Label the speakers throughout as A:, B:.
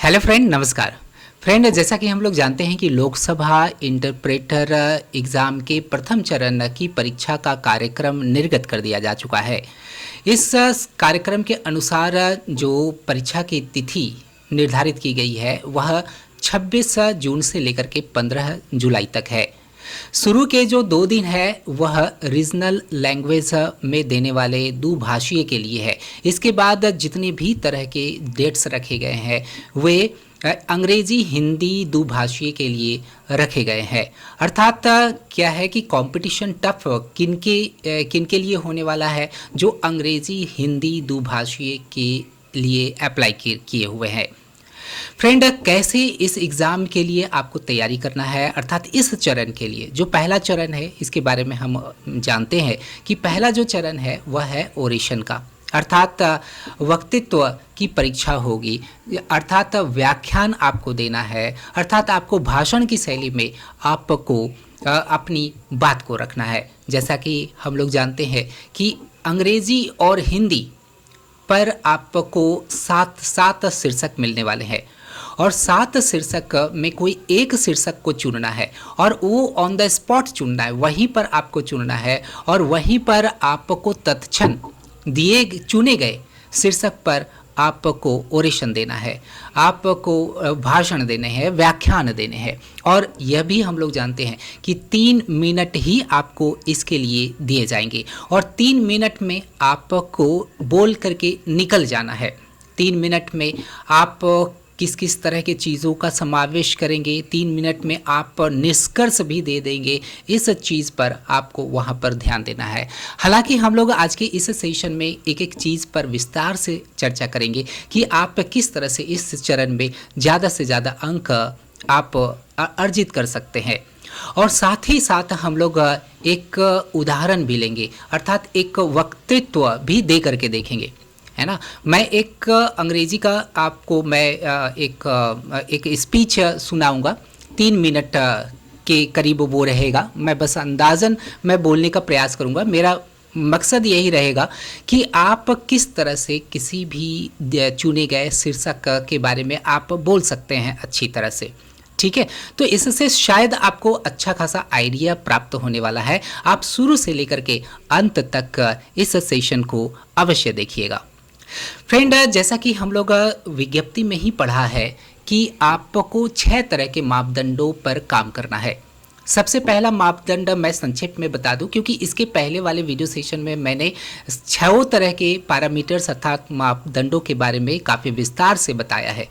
A: Hello friend, नमस्कार। Friend, जैसा कि हम लोग जानते हैं कि लोकसभा इंटरप्रेटर एग्ज़ाम के प्रथम चरण की परीक्षा का कार्यक्रम निर्गत कर दिया जा चुका है। इस कार्यक्रम के अनुसार जो परीक्षा की तिथि निर्धारित की गई है वह 26 जून से लेकर के 15 जुलाई तक है। शुरू के जो 2 दिन है वह रीजनल लैंग्वेज में देने वाले दुभाषीय के लिए है। इसके बाद जितने भी तरह के डेट्स रखे गए हैं वे अंग्रेजी हिंदी दुभाषीय के लिए रखे गए हैं। अर्थात क्या है कि कंपटीशन टफ किनके लिए होने वाला है, जो अंग्रेजी हिंदी दुभाषीय के लिए अप्लाई किए हुए हैं। फ्रेंड, कैसे इस एग्ज़ाम के लिए आपको तैयारी करना है, अर्थात इस चरण के लिए जो पहला चरण है इसके बारे में हम जानते हैं कि पहला जो चरण है वह है ओरेशन का, अर्थात वक्तृत्व की परीक्षा होगी। अर्थात व्याख्यान आपको देना है, अर्थात आपको भाषण की शैली में आपको अपनी बात को रखना है। जैसा कि हम लोग जानते हैं कि अंग्रेज़ी और हिंदी पर आपको 7 शीर्षक मिलने वाले हैं और 7 शीर्षक में कोई एक शीर्षक को चुनना है और वो ऑन द स्पॉट चुनना है, वहीं पर आपको चुनना है और वहीं पर आपको तत्क्षण चुने गए शीर्षक पर आपको ओरेशन देना है, आपको भाषण देने हैं, व्याख्यान देने हैं। और यह भी हम लोग जानते हैं कि 3 मिनट ही आपको इसके लिए दिए जाएंगे और 3 मिनट में आपको बोल करके निकल जाना है। 3 मिनट में आप किस किस तरह के चीज़ों का समावेश करेंगे, 3 मिनट में आप निष्कर्ष भी दे देंगे, इस चीज़ पर आपको वहाँ पर ध्यान देना है। हालांकि हम लोग आज के इस सेशन में एक एक चीज़ पर विस्तार से चर्चा करेंगे कि आप किस तरह से इस चरण में ज़्यादा से ज़्यादा अंक आप अर्जित कर सकते हैं। और साथ ही साथ हम लोग एक उदाहरण भी लेंगे, अर्थात एक वक्तृत्व भी दे करके देखेंगे, है ना। मैं एक अंग्रेजी का आपको मैं एक स्पीच सुनाऊंगा, 3 मिनट के करीब वो रहेगा। मैं बस अंदाज़न मैं बोलने का प्रयास करूंगा। मेरा मकसद यही रहेगा कि आप किस तरह से किसी भी चुने गए शीर्षक के बारे में आप बोल सकते हैं अच्छी तरह से, ठीक है। तो इससे शायद आपको अच्छा खासा आइडिया प्राप्त होने वाला है। आप शुरू से लेकर के अंत तक इस सेशन को अवश्य देखिएगा। फ्रेंड, जैसा कि हम लोग विज्ञप्ति में ही पढ़ा है कि आपको 6 तरह के मापदंडों पर काम करना है। सबसे पहला मापदंड मैं संक्षेप में बता दूं, क्योंकि इसके पहले वाले वीडियो सेशन में मैंने 6 तरह के पैरामीटर्स अर्थात मापदंडों के बारे में काफ़ी विस्तार से बताया है।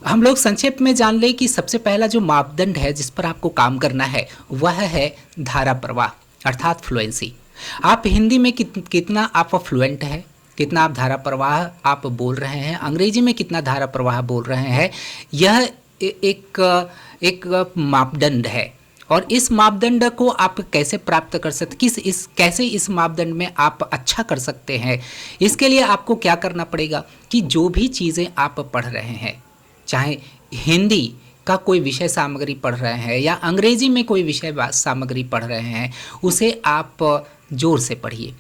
A: हम लोग संक्षेप में जान लें कि सबसे पहला जो मापदंड है जिस पर आपको काम करना है वह है धारा प्रवाह अर्थात फ्लुएंसी। आप हिंदी में कितना आप फ्लुएंट है, कितना आप धारा प्रवाह आप बोल रहे हैं, अंग्रेजी में कितना धारा प्रवाह बोल रहे हैं, यह एक मापदंड है। और इस मापदंड को आप कैसे प्राप्त कर सकते, कैसे इस मापदंड में आप अच्छा कर सकते हैं, इसके लिए आपको क्या करना पड़ेगा कि जो भी चीज़ें आप पढ़ रहे हैं, चाहे हिंदी का कोई विषय सामग्री पढ़ रहे हैं या अंग्रेजी में कोई विषय सामग्री पढ़ रहे हैं, उसे आप जोर से पढ़िए।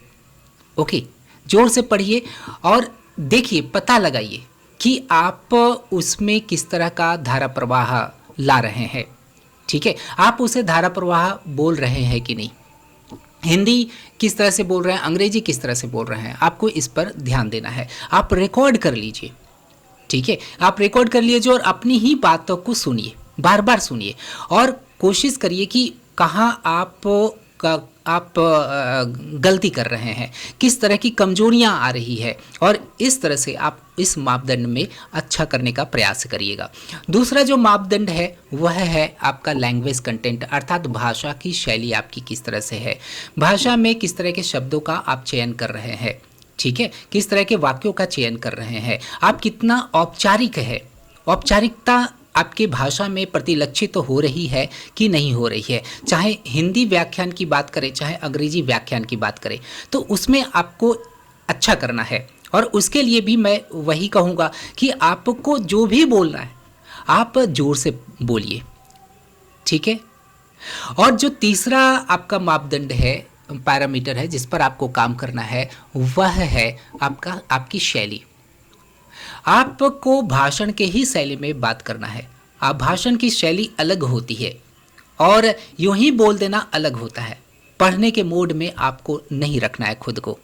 A: ओके, जोर से पढ़िए और देखिए, पता लगाइए कि आप उसमें किस तरह का धारा प्रवाह ला रहे हैं, ठीक है। आप उसे धारा प्रवाह बोल रहे हैं कि नहीं, हिंदी किस तरह से बोल रहे हैं, अंग्रेजी किस तरह से बोल रहे हैं, आपको इस पर ध्यान देना है। आप रिकॉर्ड कर लीजिए, ठीक है। आप रिकॉर्ड कर लीजिए और अपनी ही बातों को सुनिए, बार बार सुनिए और कोशिश करिए कि कहाँ आप गलती कर रहे हैं, किस तरह की कमजोरियां आ रही है, और इस तरह से आप इस मापदंड में अच्छा करने का प्रयास करिएगा। दूसरा जो मापदंड है वह है आपका लैंग्वेज कंटेंट अर्थात भाषा की शैली आपकी किस तरह से है, भाषा में किस तरह के शब्दों का आप चयन कर रहे हैं, ठीक है, किस तरह के वाक्यों का चयन कर रहे हैं, आप कितना औपचारिक है, औपचारिकता आपके भाषा में प्रतिलक्षित तो हो रही है कि नहीं हो रही है। चाहे हिंदी व्याख्यान की बात करें चाहे अंग्रेजी व्याख्यान की बात करें, तो उसमें आपको अच्छा करना है। और उसके लिए भी मैं वही कहूँगा कि आपको जो भी बोलना है आप जोर से बोलिए, ठीक है। और जो तीसरा आपका मापदंड है, पैरामीटर है जिस पर आपको काम करना है, वह है आपकी शैली। आपको भाषण के ही शैली में बात करना है। आप भाषण की शैली अलग होती है और यूं ही बोल देना अलग होता है। पढ़ने के मोड में आपको नहीं रखना है खुद को,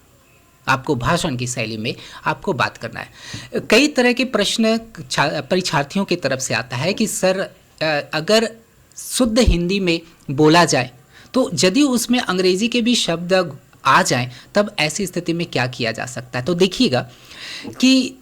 A: आपको भाषण की शैली में आपको बात करना है। कई तरह के प्रश्न परीक्षार्थियों की तरफ से आता है कि सर अगर शुद्ध हिंदी में बोला जाए तो यदि उसमें अंग्रेजी के भी शब्द आ जाएं तब ऐसी स्थिति में क्या किया जा सकता है। तो देखिएगा कि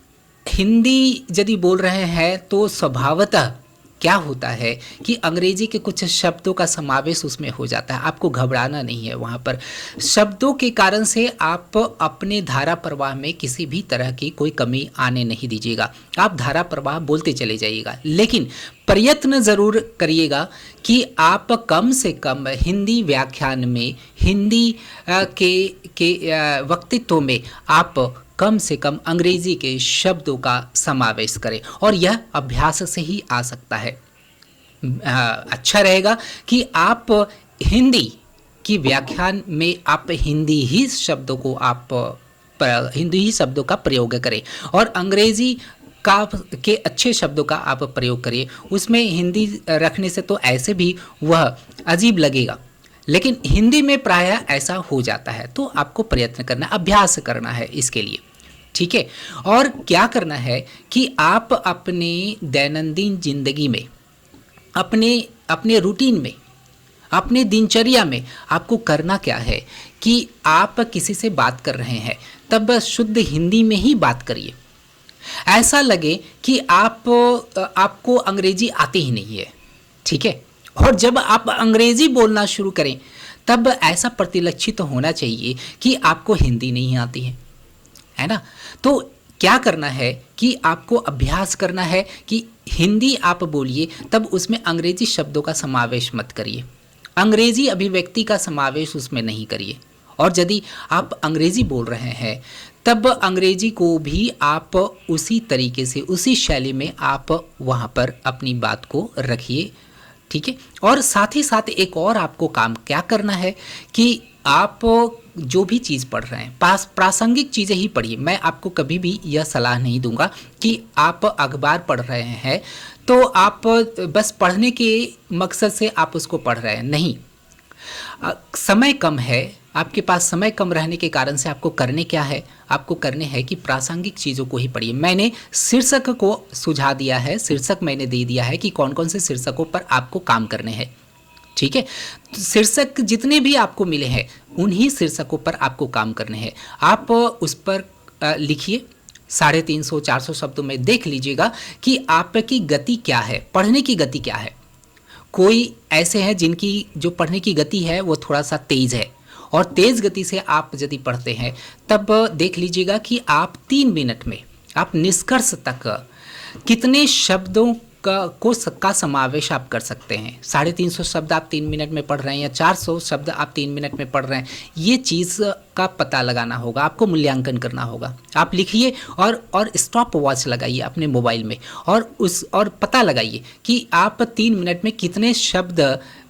A: हिंदी यदि बोल रहे हैं तो स्वभावतः क्या होता है कि अंग्रेजी के कुछ शब्दों का समावेश उसमें हो जाता है। आपको घबराना नहीं है, वहाँ पर शब्दों के कारण से आप अपने धारा प्रवाह में किसी भी तरह की कोई कमी आने नहीं दीजिएगा। आप धारा प्रवाह बोलते चले जाइएगा, लेकिन प्रयत्न ज़रूर करिएगा कि आप कम से कम हिंदी व्याख्यान में, हिंदी के वक्तित्व में आप कम से कम अंग्रेजी के शब्दों का समावेश करें, और यह अभ्यास से ही आ सकता है। अच्छा रहेगा कि आप हिंदी की व्याख्यान में आप हिंदी ही शब्दों का प्रयोग करें और अंग्रेजी के अच्छे शब्दों का आप प्रयोग करिए। उसमें हिंदी रखने से तो ऐसे भी वह अजीब लगेगा, लेकिन हिंदी में प्रायः ऐसा हो जाता है। तो आपको प्रयत्न करना, अभ्यास करना है इसके लिए, ठीक है। और क्या करना है कि आप अपने दैनंदिन जिंदगी में, अपने रूटीन में, अपने दिनचर्या में आपको करना क्या है कि आप किसी से बात कर रहे हैं तब शुद्ध हिंदी में ही बात करिए। ऐसा लगे कि आपको अंग्रेजी आती ही नहीं है, ठीक है। और जब आप अंग्रेजी बोलना शुरू करें तब ऐसा प्रतिलक्षित होना चाहिए कि आपको हिंदी नहीं आती है ना। तो क्या करना है कि आपको अभ्यास करना है कि हिंदी आप बोलिए तब उसमें अंग्रेजी शब्दों का समावेश मत करिए, अंग्रेजी अभिव्यक्ति का समावेश उसमें नहीं करिए। और यदि आप अंग्रेजी बोल रहे हैं तब अंग्रेजी को भी आप उसी तरीके से, उसी शैली में आप वहाँ पर अपनी बात को रखिए, ठीक है। और साथ ही साथ एक और आपको काम क्या करना है कि आप जो भी चीज़ पढ़ रहे हैं प्रासंगिक चीज़ें ही पढ़िए। मैं आपको कभी भी यह सलाह नहीं दूंगा कि आप अखबार पढ़ रहे हैं तो आप बस पढ़ने के मकसद से आप उसको पढ़ रहे हैं, नहीं। समय कम है, आपके पास समय कम रहने के कारण से आपको करने क्या है, आपको करने हैं कि प्रासंगिक चीज़ों को ही पढ़िए। मैंने शीर्षक को सुझा दिया है, शीर्षक मैंने दे दिया है कि कौन कौन से शीर्षकों पर आपको काम करने हैं, ठीक है। तो शीर्षक जितने भी आपको मिले हैं उन्हीं शीर्षकों पर आपको काम करने हैं। आप उस पर लिखिए, 350-400 शब्दों में देख लीजिएगा कि आपकी गति क्या है, पढ़ने की गति क्या है। कोई ऐसे हैं जिनकी जो पढ़ने की गति है वो थोड़ा सा तेज़ है, और तेज़ गति से आप यदि पढ़ते हैं तब देख लीजिएगा कि आप 3 मिनट में आप निष्कर्ष तक कितने शब्दों का समावेश आप कर सकते हैं। 350 शब्द आप 3 मिनट में पढ़ रहे हैं या 400 शब्द आप 3 मिनट में पढ़ रहे हैं, ये चीज़ का पता लगाना होगा, आपको मूल्यांकन करना होगा। आप लिखिए और स्टॉप वॉच लगाइए अपने मोबाइल में और पता लगाइए कि आप 3 मिनट में कितने शब्द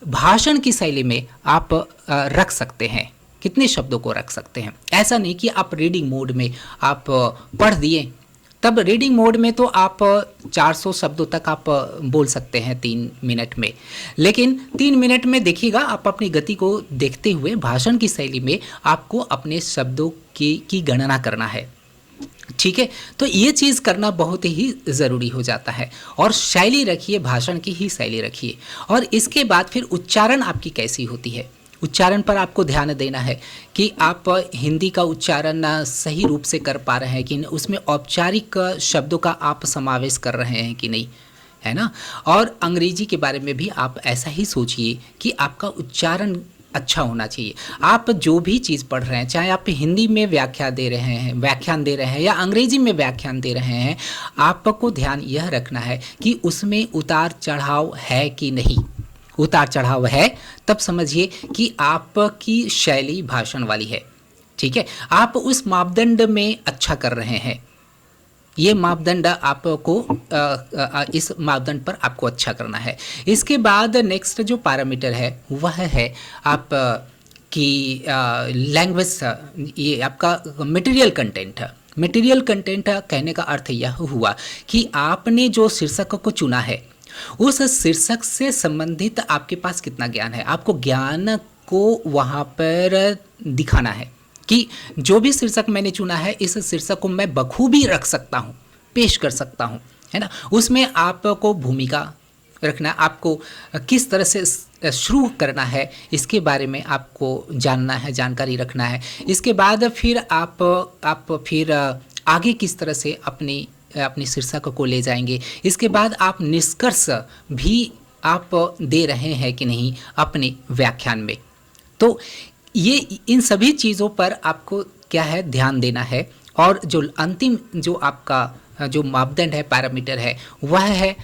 A: भाषण की शैली में आप रख सकते हैं, कितने शब्दों को रख सकते हैं। ऐसा नहीं कि आप रीडिंग मोड में आप पढ़ दिए, तब रीडिंग मोड में तो आप 400 शब्दों तक आप बोल सकते हैं 3 मिनट में, लेकिन 3 मिनट में देखिएगा आप अपनी गति को देखते हुए भाषण की शैली में आपको अपने शब्दों की गणना करना है, ठीक है। तो ये चीज़ करना बहुत ही ज़रूरी हो जाता है। और शैली रखिए, भाषण की ही शैली रखिए। और इसके बाद फिर उच्चारण आपकी कैसी होती है, उच्चारण पर आपको ध्यान देना है कि आप हिंदी का उच्चारण सही रूप से कर पा रहे हैं कि नहीं, उसमें औपचारिक शब्दों का आप समावेश कर रहे हैं कि नहीं, है ना। और अंग्रेजी के बारे में भी आप ऐसा ही सोचिए कि आपका उच्चारण अच्छा होना चाहिए। आप जो भी चीज़ पढ़ रहे हैं, चाहे आप हिंदी में व्याख्यान दे रहे हैं या अंग्रेजी में व्याख्यान दे रहे हैं, आपको ध्यान यह रखना है कि उसमें उतार चढ़ाव है कि नहीं। उतार चढ़ाव है तब समझिए कि आपकी शैली भाषण वाली है, ठीक है। आप उस मापदंड में अच्छा कर रहे हैं, ये मापदंड आपको इस मापदंड पर आपको अच्छा करना है। इसके बाद नेक्स्ट जो पैरामीटर है वह है आप की लैंग्वेज, ये आपका मटेरियल कंटेंट है। मटेरियल कंटेंट कहने का अर्थ यह हुआ कि आपने जो शीर्षक को चुना है उस शीर्षक से संबंधित आपके पास कितना ज्ञान है, आपको ज्ञान को वहाँ पर दिखाना है कि जो भी शीर्षक मैंने चुना है इस शीर्षक को मैं बखूबी रख सकता हूँ, पेश कर सकता हूँ, है ना। उसमें आपको भूमिका रखना, आपको किस तरह से शुरू करना है इसके बारे में आपको जानना है, जानकारी रखना है। इसके बाद फिर आप फिर आगे किस तरह से अपनी शीर्षक को ले जाएंगे। इसके बाद आप निष्कर्ष भी आप दे रहे हैं कि नहीं अपने व्याख्यान में। तो ये इन सभी चीज़ों पर आपको क्या है ध्यान देना है। और जो अंतिम जो आपका जो मापदंड है, पैरामीटर है, वह है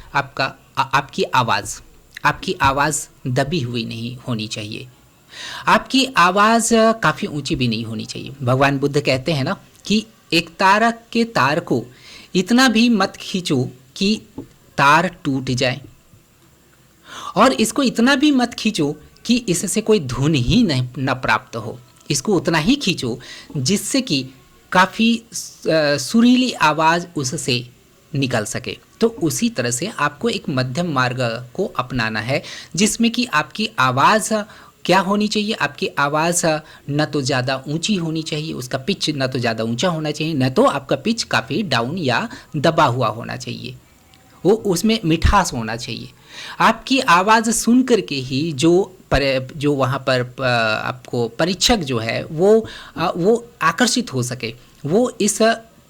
A: आपकी आवाज़। आपकी आवाज़ दबी हुई नहीं होनी चाहिए, आपकी आवाज़ काफ़ी ऊंची भी नहीं होनी चाहिए। भगवान बुद्ध कहते हैं ना कि एक तार के तार को इतना भी मत खींचो कि तार टूट जाए, और इसको इतना भी मत खींचो कि इससे कोई धुन ही न प्राप्त हो। इसको उतना ही खींचो जिससे कि काफ़ी सुरीली आवाज़ उससे निकल सके। तो उसी तरह से आपको एक मध्यम मार्ग को अपनाना है जिसमें कि आपकी आवाज़ क्या होनी चाहिए, आपकी आवाज़ न तो ज़्यादा ऊंची होनी चाहिए, उसका पिच न तो ज़्यादा ऊंचा होना चाहिए, न तो आपका पिच काफ़ी डाउन या दबा हुआ होना चाहिए, वो उसमें मिठास होना चाहिए। आपकी आवाज़ सुन करके ही जो वहाँ पर आपको परीक्षक जो है वो आकर्षित हो सके, वो इस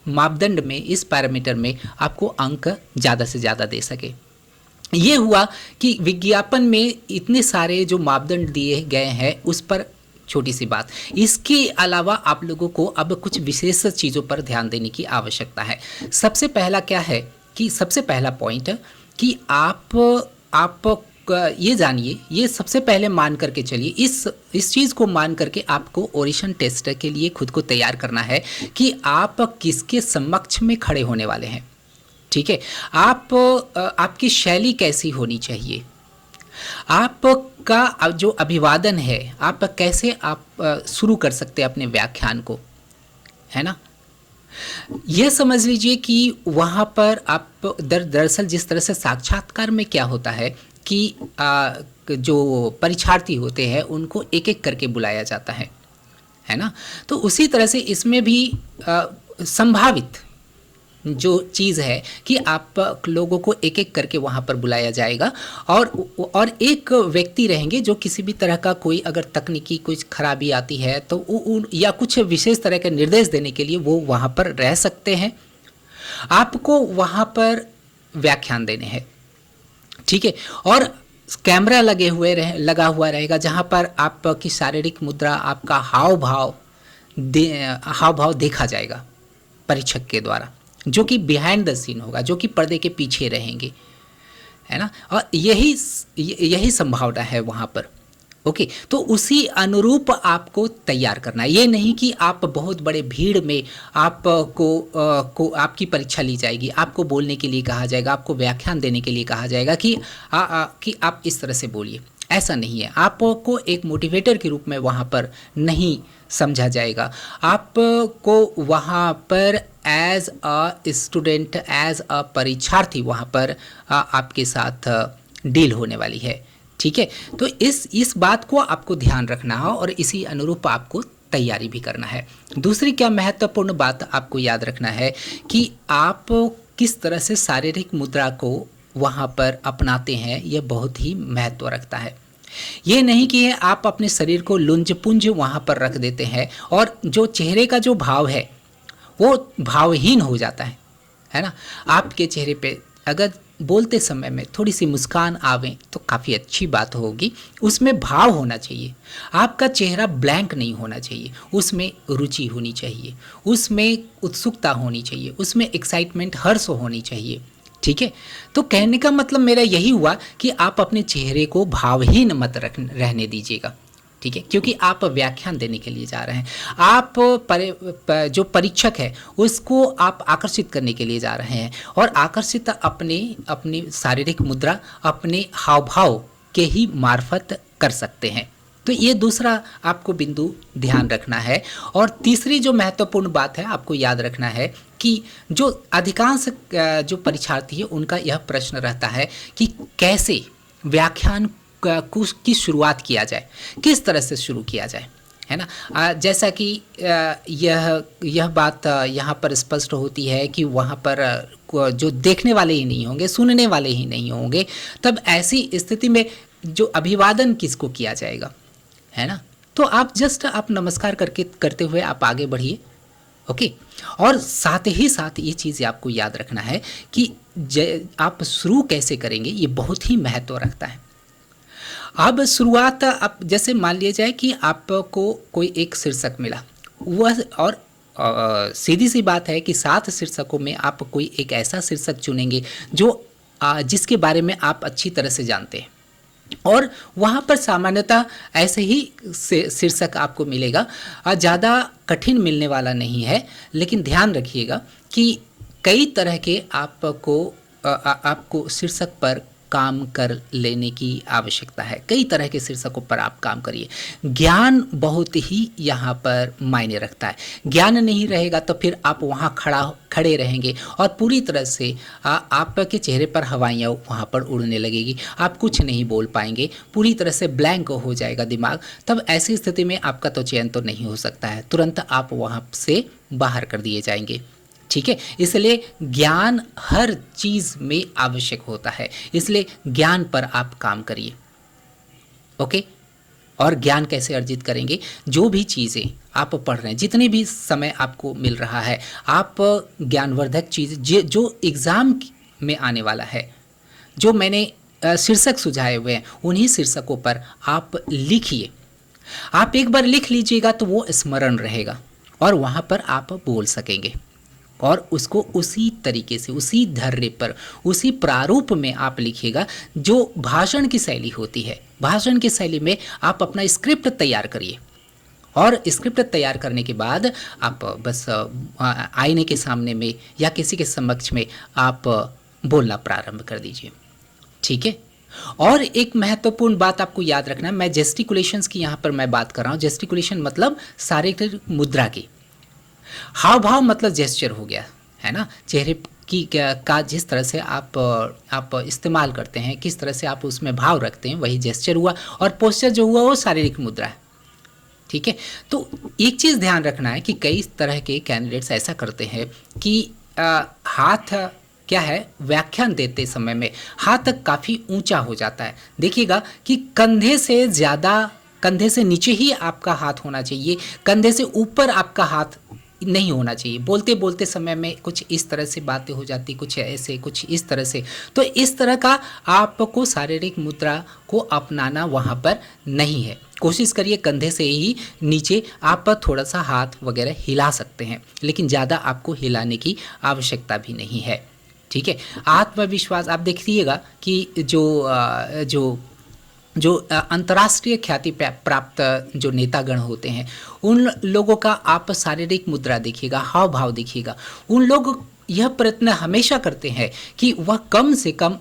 A: मापदंड में, इस पैरामीटर में आपको अंक ज़्यादा से ज़्यादा दे सके। ये हुआ कि विज्ञापन में इतने सारे जो मापदंड दिए गए हैं उस पर छोटी सी बात। इसके अलावा आप लोगों को अब कुछ विशेष चीज़ों पर ध्यान देने की आवश्यकता है। सबसे पहला क्या है कि सबसे पहला पॉइंट कि आप ये जानिए, ये सबसे पहले मान करके चलिए, इस चीज़ को मान करके आपको ऑडिशन टेस्ट के लिए खुद को तैयार करना है कि आप किसके समक्ष में खड़े होने वाले हैं। ठीक है, आपकी शैली कैसी होनी चाहिए, आपका जो अभिवादन है, आप कैसे शुरू कर सकते हैं अपने व्याख्यान को, है ना। यह समझ लीजिए कि वहाँ पर आप दरअसल जिस तरह से साक्षात्कार में क्या होता है कि जो परीक्षार्थी होते हैं उनको एक एक करके बुलाया जाता है ना। तो उसी तरह से इसमें भी संभावित जो चीज़ है कि आप लोगों को एक एक करके वहाँ पर बुलाया जाएगा, और एक व्यक्ति रहेंगे जो किसी भी तरह का कोई अगर तकनीकी कुछ खराबी आती है तो या कुछ विशेष तरह के निर्देश देने के लिए वो वहाँ पर रह सकते हैं। आपको वहाँ पर व्याख्यान देने हैं, ठीक है, और कैमरा लगा हुआ रहेगा जहाँ पर आपकी शारीरिक मुद्रा, आपका हाव भाव देखा जाएगा परीक्षक के द्वारा, जो कि बिहाइंड द सीन होगा, जो कि पर्दे के पीछे रहेंगे, है ना। और यही संभावना है वहाँ पर। ओके, तो उसी अनुरूप आपको तैयार करना है। ये नहीं कि आप बहुत बड़े भीड़ में आपकी परीक्षा ली जाएगी, आपको बोलने के लिए कहा जाएगा, आपको व्याख्यान देने के लिए कहा जाएगा कि आप इस तरह से बोलिए। ऐसा नहीं है, आपको एक मोटिवेटर के रूप में वहाँ पर नहीं समझा जाएगा। आपको वहाँ पर as a student, as a परीक्षार्थी वहाँ पर आपके साथ डील होने वाली है, ठीक है। तो इस बात को आपको ध्यान रखना है और इसी अनुरूप आपको तैयारी भी करना है। दूसरी क्या महत्वपूर्ण बात आपको याद रखना है कि आप किस तरह से शारीरिक मुद्रा को वहाँ पर अपनाते हैं, यह बहुत ही महत्व रखता है। ये नहीं कि आप अपने शरीर को लुंज पुंज वहाँ पर रख देते हैं और जो चेहरे का जो भाव है वो भावहीन हो जाता है ना। आपके चेहरे पे अगर बोलते समय में थोड़ी सी मुस्कान आवे तो काफ़ी अच्छी बात होगी। उसमें भाव होना चाहिए, आपका चेहरा ब्लैंक नहीं होना चाहिए, उसमें रुचि होनी चाहिए, उसमें उत्सुकता होनी चाहिए, उसमें एक्साइटमेंट, हर्ष होनी चाहिए, ठीक है। तो कहने का मतलब मेरा यही हुआ कि आप अपने चेहरे को भावहीन मत रहने दीजिएगा, ठीक है, क्योंकि आप व्याख्यान देने के लिए जा रहे हैं। आप जो परीक्षक है उसको आप आकर्षित करने के लिए जा रहे हैं, और आकर्षित अपनी शारीरिक मुद्रा, अपने हाव भाव के ही मार्फत कर सकते हैं, तो ये दूसरा आपको बिंदु ध्यान रखना है। और तीसरी जो महत्वपूर्ण बात है आपको याद रखना है कि जो अधिकांश जो परीक्षार्थी है उनका यह प्रश्न रहता है कि कैसे व्याख्यान की शुरुआत किया जाए, किस तरह से शुरू किया जाए, है ना। जैसा कि यह बात यहाँ पर स्पष्ट होती है कि वहाँ पर जो देखने वाले ही नहीं होंगे, सुनने वाले ही नहीं होंगे, तब ऐसी स्थिति में जो अभिवादन किसको किया जाएगा, है ना। तो आप जस्ट आप नमस्कार करते हुए आप आगे बढ़िए, ओके। और साथ ही साथ ये चीज़ आपको याद रखना है कि आप शुरू कैसे करेंगे ये बहुत ही महत्व रखता है। अब शुरुआत आप जैसे मान लिया जाए कि आपको कोई एक शीर्षक मिला, वह और सीधी सी बात है कि 7 शीर्षकों में आप कोई एक ऐसा शीर्षक चुनेंगे जो जिसके बारे में आप अच्छी तरह से जानते हैं, और वहाँ पर सामान्यतः ऐसे ही शीर्षक आपको मिलेगा, ज़्यादा कठिन मिलने वाला नहीं है। लेकिन ध्यान रखिएगा कि कई तरह के आपको शीर्षक पर काम कर लेने की आवश्यकता है। कई तरह के शीर्षकों पर आप काम करिए। ज्ञान बहुत ही यहाँ पर मायने रखता है। ज्ञान नहीं रहेगा तो फिर आप वहाँ खड़े रहेंगे और पूरी तरह से आपके चेहरे पर हवाइयाँ वहाँ पर उड़ने लगेगी, आप कुछ नहीं बोल पाएंगे, पूरी तरह से ब्लैंक हो जाएगा दिमाग। तब ऐसी स्थिति में आपका तो चयन तो नहीं हो सकता है, तुरंत आप वहाँ से बाहर कर दिए जाएंगे, ठीक है। इसलिए ज्ञान हर चीज़ में आवश्यक होता है, इसलिए ज्ञान पर आप काम करिए, ओके। और ज्ञान कैसे अर्जित करेंगे? जो भी चीज़ें आप पढ़ रहे हैं, जितने भी समय आपको मिल रहा है, आप ज्ञानवर्धक चीज़ जो एग्ज़ाम में आने वाला है, जो मैंने शीर्षक सुझाए हुए हैं, उन्हीं शीर्षकों पर आप लिखिए। आप एक बार लिख लीजिएगा तो वो स्मरण रहेगा और वहाँ पर आप बोल सकेंगे, और उसको उसी तरीके से, उसी धर्रे पर, उसी प्रारूप में आप लिखिएगा जो भाषण की शैली होती है। भाषण की शैली में आप अपना स्क्रिप्ट तैयार करिए, और स्क्रिप्ट तैयार करने के बाद आप बस आईने के सामने में या किसी के समक्ष में आप बोलना प्रारंभ कर दीजिए, ठीक है। और एक महत्वपूर्ण बात आपको याद रखना है, मैं जेस्टिकुलेशंस की यहाँ पर मैं बात कर रहा हूँ। जेस्टिकुलेशन मतलब शारीरिक मुद्रा की, हाव भाव मतलब जेस्चर हो गया, है ना। चेहरे की का जिस तरह से आप इस्तेमाल करते हैं, किस तरह से आप उसमें भाव रखते हैं, वही जेस्चर हुआ। और पोस्चर जो हुआ वो शारीरिक मुद्रा है, ठीक है। तो एक चीज़ ध्यान रखना है कि कई तरह के कैंडिडेट्स ऐसा करते हैं कि हाथ क्या है, व्याख्यान देते समय में हाथ काफ़ी ऊंचा हो जाता है। देखिएगा कि कंधे से नीचे ही आपका हाथ होना चाहिए, कंधे से ऊपर आपका हाथ नहीं होना चाहिए। बोलते बोलते समय में कुछ इस तरह से बातें हो जाती, कुछ ऐसे, कुछ इस तरह से। तो इस तरह का आपको शारीरिक मुद्रा को अपनाना वहाँ पर नहीं है। कोशिश करिए कंधे से ही नीचे आप थोड़ा सा हाथ वगैरह हिला सकते हैं, लेकिन ज़्यादा आपको हिलाने की आवश्यकता भी नहीं है, ठीक है। आत्मविश्वास आप देखिएगा कि जो अंतर्राष्ट्रीय ख्याति प्राप्त जो नेतागण होते हैं, उन लोगों का आप शारीरिक मुद्रा देखिएगा, हाव भाव देखिएगा। उन लोग यह प्रयत्न हमेशा करते हैं कि वह कम से कम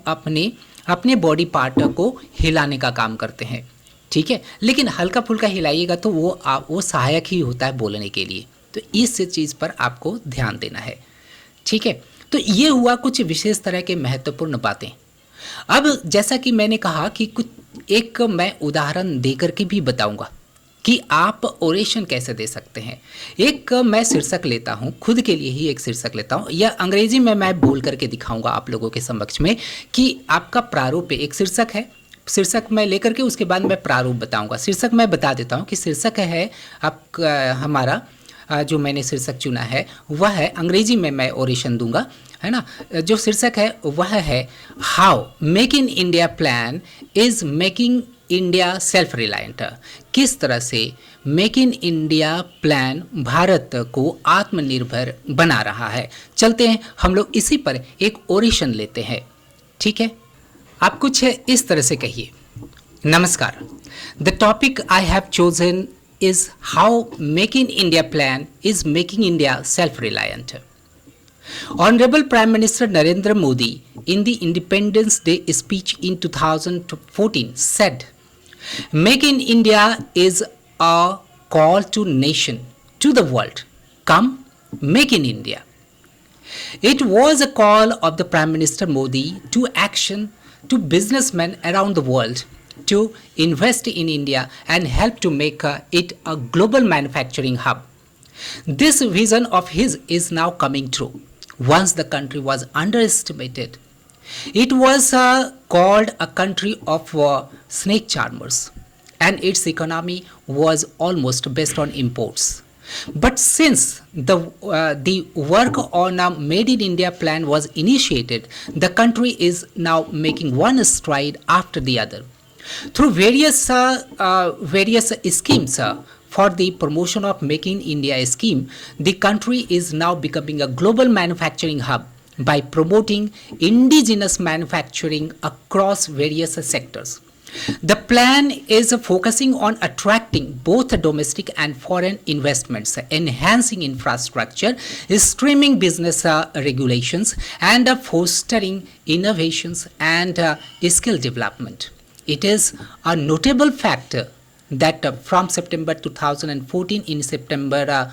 A: अपने बॉडी पार्ट को हिलाने का काम करते हैं, ठीक है। लेकिन हल्का फुल्का हिलाइएगा तो वो सहायक ही होता है बोलने के लिए। तो इस चीज़ पर आपको ध्यान देना है, ठीक है। तो ये हुआ कुछ विशेष तरह के महत्वपूर्ण बातें। अब जैसा कि मैंने कहा कि कुछ एक मैं उदाहरण देकर के भी बताऊंगा कि आप ओरेशन कैसे दे सकते हैं। एक मैं शीर्षक लेता हूं, खुद के लिए ही एक शीर्षक लेता हूं, या अंग्रेजी में मैं बोल करके दिखाऊंगा आप लोगों के समक्ष में कि आपका प्रारूप एक शीर्षक है। शीर्षक मैं लेकर के उसके बाद मैं प्रारूप बताऊंगा। शीर्षक मैं बता देता हूं कि शीर्षक है हमारा जो मैंने शीर्षक चुना है वह है, अंग्रेजी में मैं ओरेशन दूंगा, है ना। जो शीर्षक है वह है how make in India plan is making India self reliant. किस तरह से make in India plan Bharat को आत्मनिर्भर बना रहा है। चलते हैं हम लोग इसी पर एक ओरेशन लेते हैं, ठीक है। आप कुछ इस तरह से कहिए। नमस्कार, the topic I have chosen is how making India plan is making India self-reliant. Honorable Prime Minister Narendra Modi in the Independence Day speech in 2014 said, Make in India is a call to nation, to the world. Come, make in India. It was a call of the Prime Minister Modi to action to businessmen around the world to invest in India and help to make it a global manufacturing hub. This vision of his is now coming true. Once the country was underestimated, it was called a country of snake charmers, and its economy was almost based on imports. But since the work on a Made in India plan was initiated, the country is now making one stride after the other. Through various schemes for the promotion of Making India scheme, the country is now becoming a global manufacturing hub by promoting indigenous manufacturing across various sectors. The plan is focusing on attracting both domestic and foreign investments, enhancing infrastructure, streaming business regulations, and fostering innovations and skill development. It is a notable factor that from September 2014 in September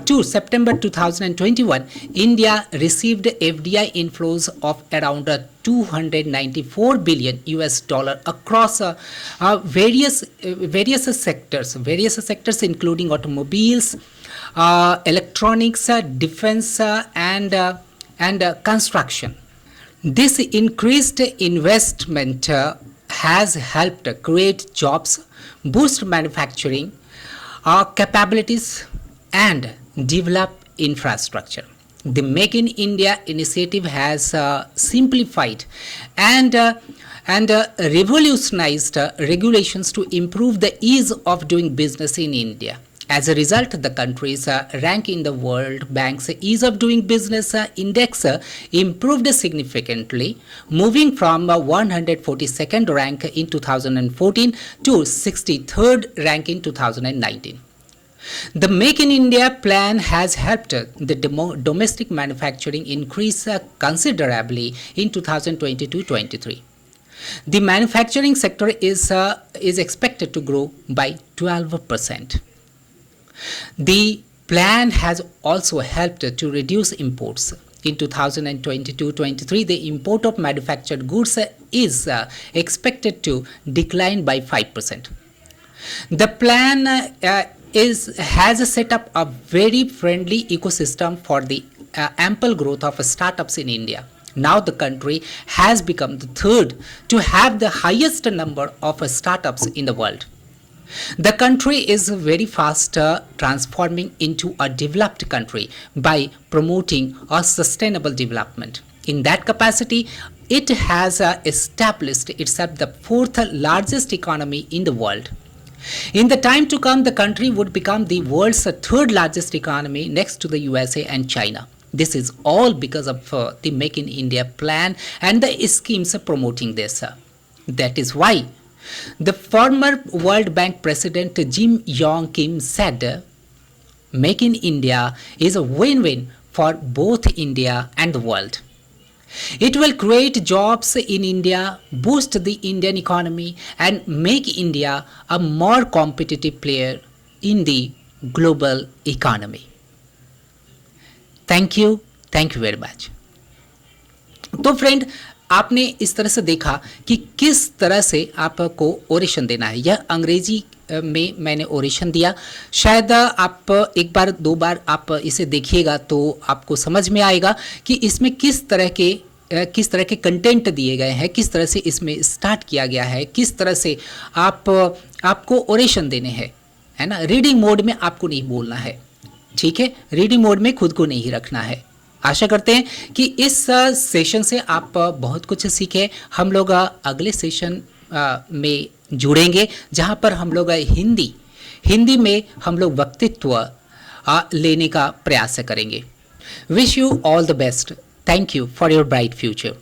A: to September 2021, India received FDI inflows of around 294 billion US dollar across various sectors including automobiles, electronics, defense, and construction. This increased investment has helped create jobs, boost manufacturing capabilities, and develop infrastructure. The Make in India initiative has simplified and revolutionized regulations to improve the ease of doing business in India. As a result, the country's rank in the World Bank's Ease of Doing Business Index improved significantly, moving from 142nd rank in 2014 to 63rd rank in 2019. The Make in India plan has helped the domestic manufacturing increase considerably in 2022-23. The manufacturing sector is expected to grow by 12%. The plan has also helped to reduce imports. In 2022-23, the import of manufactured goods is expected to decline by 5%. The plan has set up a very friendly ecosystem for the ample growth of startups in India. Now the country has become the third to have the highest number of startups in the world. The country is very fast transforming into a developed country by promoting a sustainable development. In that capacity, it has established itself the fourth largest economy in the world. In the time to come, the country would become the world's third largest economy next to the USA and China. This is all because of the Make in India plan and the schemes promoting this. That is why the former World Bank President Jim Yong Kim said, Make in India is a win-win for both India and the world. It will create jobs in India, boost the Indian economy, and make India a more competitive player in the global economy. Thank you very much. तो friend, आपने इस तरह से देखा कि किस तरह से आपको ओरेशन देना है। यह अंग्रेजी में मैंने ओरेशन दिया। शायद आप एक बार दो बार आप इसे देखिएगा तो आपको समझ में आएगा कि इसमें किस तरह के कंटेंट दिए गए हैं, किस तरह से इसमें स्टार्ट किया गया है, किस तरह से आपको ओरेशन देने हैं, है ना। रीडिंग मोड में आपको नहीं बोलना है, ठीक है। रीडिंग मोड में खुद को नहीं रखना है। आशा करते हैं कि इस सेशन से आप बहुत कुछ सीखे। हम लोग अगले सेशन में जुड़ेंगे जहां पर हम लोग हिंदी में हम लोग वक्तृत्व लेने का प्रयास करेंगे। Wish you all the best. Thank you for your bright future.